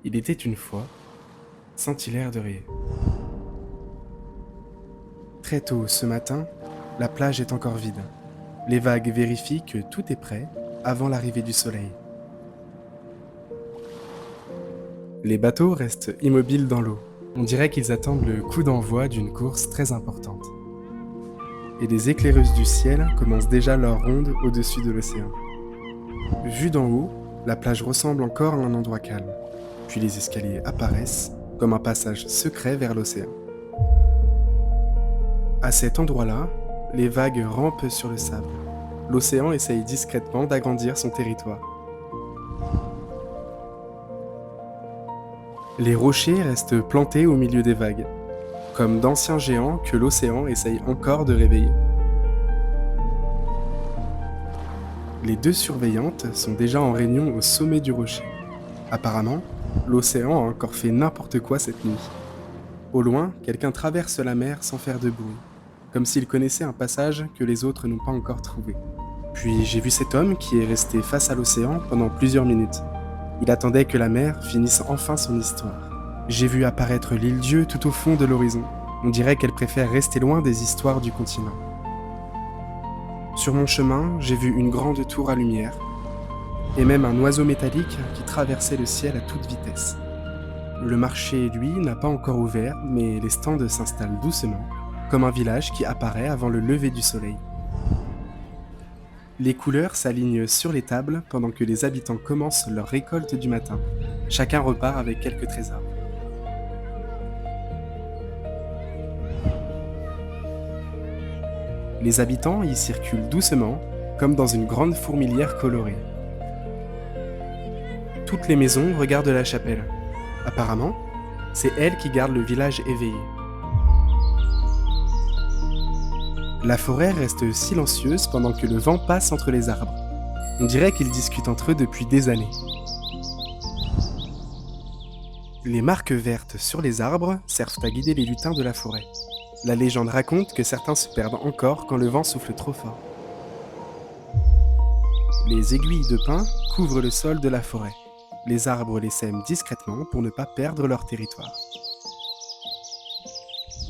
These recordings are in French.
Il était une fois, Saint-Hilaire de Riez. Très tôt ce matin, la plage est encore vide. Les vagues vérifient que tout est prêt avant l'arrivée du soleil. Les bateaux restent immobiles dans l'eau. On dirait qu'ils attendent le coup d'envoi d'une course très importante. Et les éclaireuses du ciel commencent déjà leur ronde au-dessus de l'océan. Vue d'en haut, la plage ressemble encore à un endroit calme. Puis les escaliers apparaissent comme un passage secret vers l'océan. À cet endroit-là, les vagues rampent sur le sable. L'océan essaye discrètement d'agrandir son territoire. Les rochers restent plantés au milieu des vagues, comme d'anciens géants que l'océan essaye encore de réveiller. Les deux surveillantes sont déjà en réunion au sommet du rocher. Apparemment, l'océan a encore fait n'importe quoi cette nuit. Au loin, quelqu'un traverse la mer sans faire de bruit, comme s'il connaissait un passage que les autres n'ont pas encore trouvé. Puis j'ai vu cet homme qui est resté face à l'océan pendant plusieurs minutes. Il attendait que la mer finisse enfin son histoire. J'ai vu apparaître l'île Dieu tout au fond de l'horizon. On dirait qu'elle préfère rester loin des histoires du continent. Sur mon chemin, j'ai vu une grande tour à lumière, et même un oiseau métallique qui traversait le ciel à toute vitesse. Le marché, lui, n'a pas encore ouvert, mais les stands s'installent doucement, comme un village qui apparaît avant le lever du soleil. Les couleurs s'alignent sur les tables pendant que les habitants commencent leur récolte du matin. Chacun repart avec quelques trésors. Les habitants y circulent doucement, comme dans une grande fourmilière colorée. Toutes les maisons regardent la chapelle. Apparemment, c'est elle qui garde le village éveillé. La forêt reste silencieuse pendant que le vent passe entre les arbres. On dirait qu'ils discutent entre eux depuis des années. Les marques vertes sur les arbres servent à guider les lutins de la forêt. La légende raconte que certains se perdent encore quand le vent souffle trop fort. Les aiguilles de pin couvrent le sol de la forêt. Les arbres les sèment discrètement pour ne pas perdre leur territoire.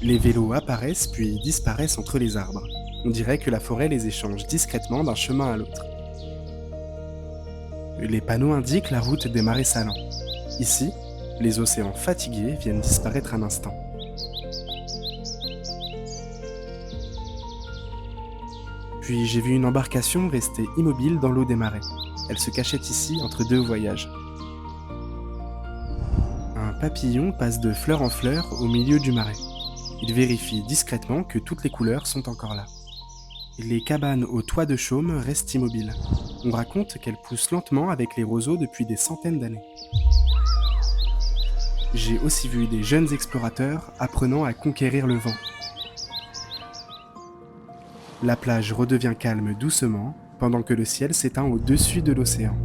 Les vélos apparaissent puis disparaissent entre les arbres. On dirait que la forêt les échange discrètement d'un chemin à l'autre. Les panneaux indiquent la route des marais salants. Ici, les océans fatigués viennent disparaître un instant. Puis j'ai vu une embarcation rester immobile dans l'eau des marais. Elle se cachait ici entre deux voyages. Un papillon passe de fleur en fleur au milieu du marais. Il vérifie discrètement que toutes les couleurs sont encore là. Les cabanes au toit de chaume restent immobiles. On raconte qu'elles poussent lentement avec les roseaux depuis des centaines d'années. J'ai aussi vu des jeunes explorateurs apprenant à conquérir le vent. La plage redevient calme doucement pendant que le ciel s'éteint au-dessus de l'océan.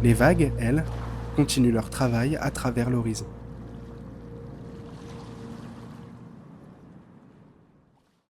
Les vagues, elles, continuent leur travail à travers l'horizon.